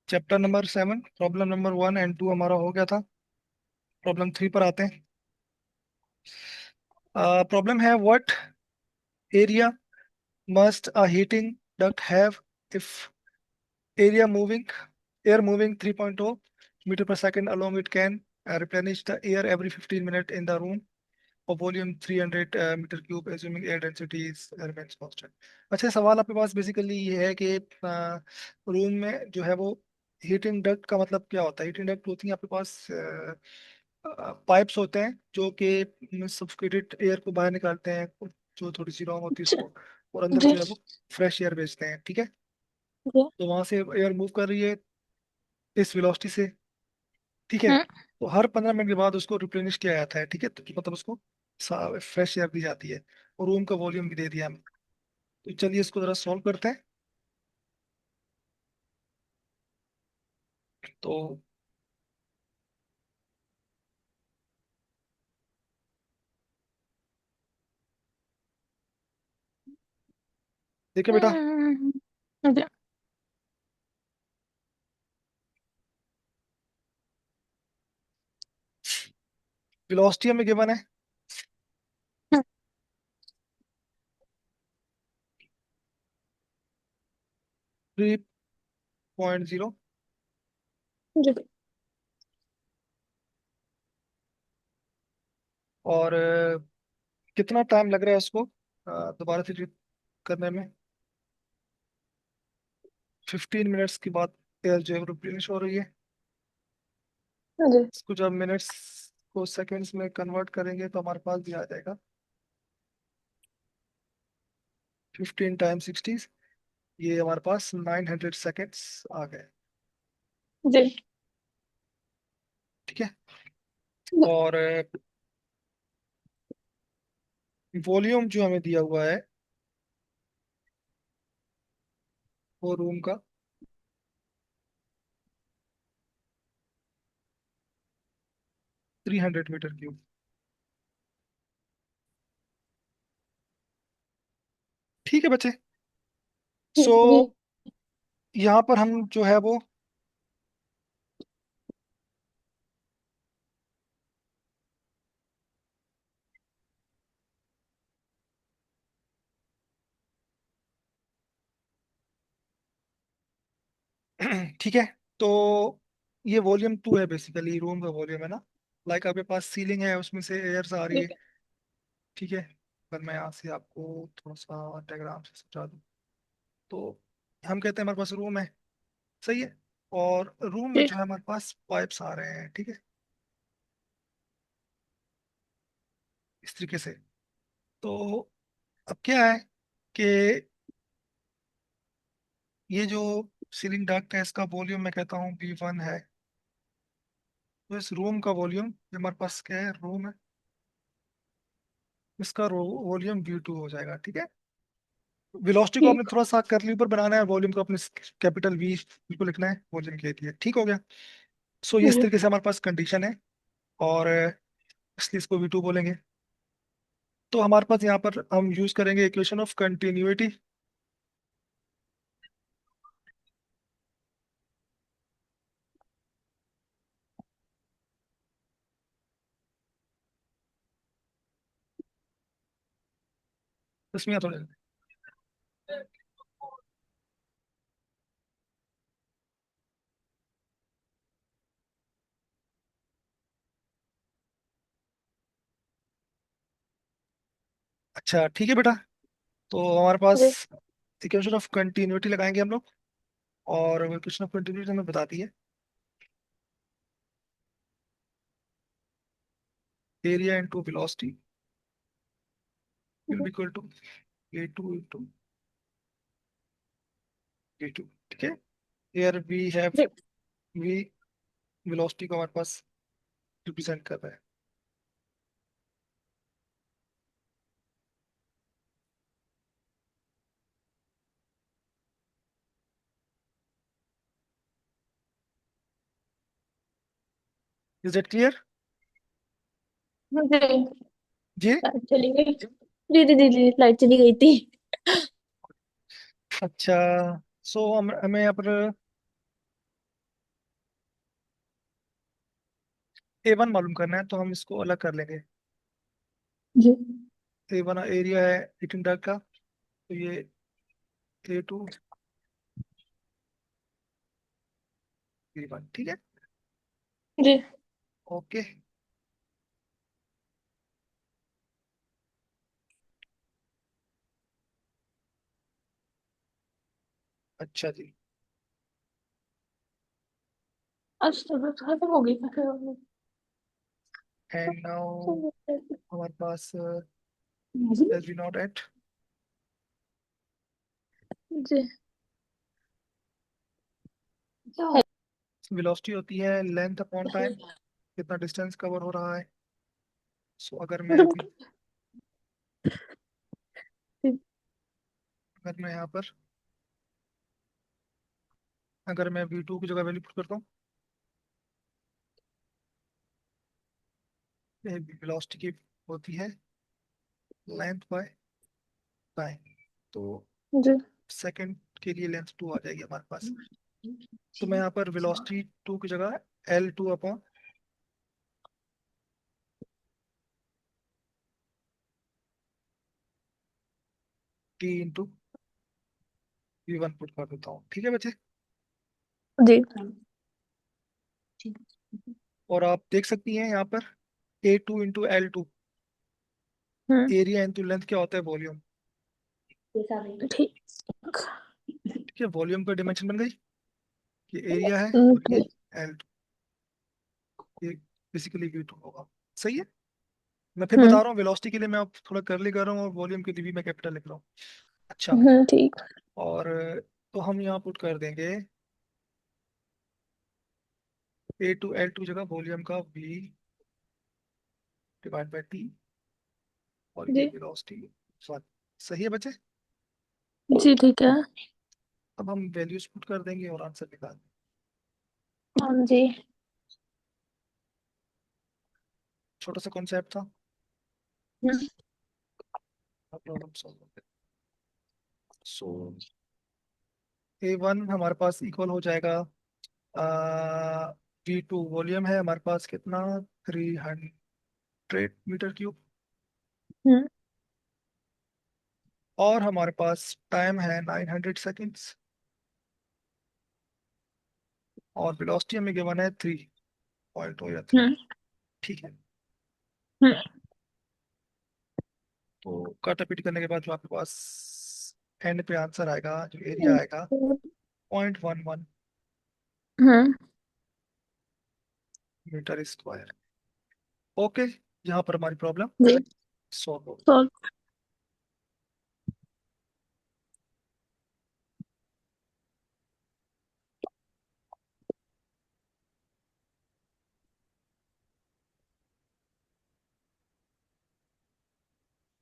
Chapter number 7 problem number 1 and 2 हमारा हो गया था। प्रॉब्लम 3 पर आते हैं। प्रॉब्लम है what area must a heating duct have if area moving air moving 3.0 meter per second along it can replenish the air every 15 minutes in the room of volume 300 meter cube assuming air density is remains constant। अच्छा, सवाल आपके पास basically ये है कि room में जो है वो हीटिंग डक्ट का मतलब क्या होता है। हीटिंग डक्ट होती है आपके पास पाइप्स होते हैं जो कि सफोकेटेड एयर को बाहर निकालते हैं, जो थोड़ी सी रॉन्ग होती है अच्छा। उसको, और अंदर जी। जो है वो फ्रेश एयर भेजते हैं। ठीक है, जी। तो वहां से एयर मूव कर रही है इस वेलोसिटी से। ठीक है, हम्म। तो हर 15 मिनट के बाद उसको रिप्लेनिश किया जाता है। ठीक है, तो मतलब उसको फ्रेश एयर दी जाती है और रूम का वॉल्यूम भी दे दिया हमें। तो चलिए इसको जरा सॉल्व करते हैं। तो देखिए बेटा, हम्म। जी। वेलोसिटी हमें गिवन है हम्म। 3.0, जी। और कितना टाइम लग रहा है उसको दोबारा से ट्रीट करने में। 15 मिनट्स के बाद एयर जो है रिप्लेनिश हो रही है। जी। इसको जब मिनट्स को सेकंड्स में कन्वर्ट करेंगे तो हमारे पास भी आ जाएगा 15 टाइम्स 60। ये हमारे पास 900 सेकेंड्स आ गए। जी। ठीक है, और वॉल्यूम जो हमें दिया हुआ है वो रूम का 300 मीटर क्यूब। ठीक है बच्चे, सो जी। यहाँ पर हम जो है वो ठीक है, तो ये वॉल्यूम 2 है, बेसिकली रूम का वॉल्यूम है ना। लाइक आपके पास सीलिंग है, उसमें से एयर्स आ रही जी। है। ठीक है, पर मैं यहाँ से आपको थोड़ा सा डायग्राम से समझा दूँ। तो हम कहते हैं हमारे पास रूम है, सही है, और रूम में जी। जो है हमारे पास पाइप्स आ रहे हैं। ठीक है, इस तरीके से। तो अब क्या है कि ये जो सीलिंग डक्ट है इसका वॉल्यूम मैं कहता हूँ V1 है। तो इस रूम का वॉल्यूम, हमारे पास क्या है, रूम है, इसका वॉल्यूम V2 हो जाएगा। ठीक है, वेलोसिटी को आपने ठीक। थोड़ा सा कर्ली ऊपर बनाना है, वॉल्यूम को अपने कैपिटल V बिल्कुल लिखना है, वॉल्यूम के लिए। ठीक हो गया। सो ये इस जी। तरीके से हमारे पास कंडीशन है, और इसलिए इसको V2 बोलेंगे। तो हमारे पास यहाँ पर हम यूज करेंगे इक्वेशन ऑफ कंटिन्यूटी। इसमें थोड़ा, अच्छा ठीक है बेटा। तो हमारे पास जी। इक्वेशन ऑफ कंटिन्यूटी लगाएंगे हम लोग, और इक्वेशन ऑफ कंटिन्यूटी हमें बताती है एरिया इंटू वेलोसिटी विल जी। Be equal to A2 into A2। ठीक है, एयर वी हैव, जी। वी वेलोसिटी को हमारे पास रिप्रेजेंट कर रहा है। इज इट क्लियर जी। जी। लाइट चली गई। जी जी जी जी, लाइट चली गई थी। अच्छा, सो हमें यहाँ पर A1 मालूम करना है तो हम इसको अलग कर लेंगे। जी A1 एरिया है हीटिंग डक्ट का, तो ये A2 A1, ठीक है। जी ओके। अच्छा जी। आज तबीयत खराब हो गई फिर। एंड नाउ हमारे पास एस वी नॉट एट जी क्या है? वेलोसिटी होती है लेंथ अपॉन टाइम, कितना डिस्टेंस कवर हो रहा है। सो अगर मैं अभी, अगर मैं यहाँ पर, अगर मैं V2 की जगह वैल्यू पुट करता हूँ, वेलोसिटी की होती है लेंथ बाय टाइम, तो जी सेकंड के लिए लेंथ 2 आ जाएगी हमारे पास। तो मैं यहाँ पर वेलोसिटी 2 की जगह L2 upon T into V1 put कर देता हूँ, ठीक है बच्चे। जी और आप देख सकती हैं यहाँ पर A2 इंटू L2, हम्म एरिया इंटू लेंथ क्या होता है, वॉल्यूम। ठीक ठीक है, वॉल्यूम का डिमेंशन बन गई, ये एरिया है और ये ठीक L2, ये बेसिकली V2 होगा। सही है। मैं फिर बता हम्म रहा हूँ, वेलोसिटी के लिए मैं अब थोड़ा कर्ली कर रहा हूँ और वॉल्यूम के लिए भी मैं कैपिटल लिख रहा हूँ। अच्छा। ठीक और तो हम यहाँ पुट कर देंगे A2 L2 जगह वॉल्यूम का V डिवाइड बाई T, और ये जी वेलोसिटी 1। सही है बच्चे। जी ठीक है। अब हम वैल्यूज पुट कर देंगे और आंसर निकाल देंगे। हाँ जी छोटा सा कॉन्सेप्ट था, हम्म प्रॉब्लम सॉल्व। सो A1 हमारे पास इक्वल हो जाएगा, V2 वॉल्यूम है हमारे पास कितना, 300 मीटर क्यूब, हम्म और हमारे पास टाइम है 900 सेकेंड्स, और वेलोसिटी हमें गिवन है 3.2 या 3। हम्म ठीक है। हम्म तो काटापीट करने के बाद जो आपके पास एंड पे आंसर आएगा, जो एरिया आएगा, 0.11 हम्म मीटर स्क्वायर। ओके, यहाँ पर हमारी प्रॉब्लम जी सॉल्व हो गई। सॉल्व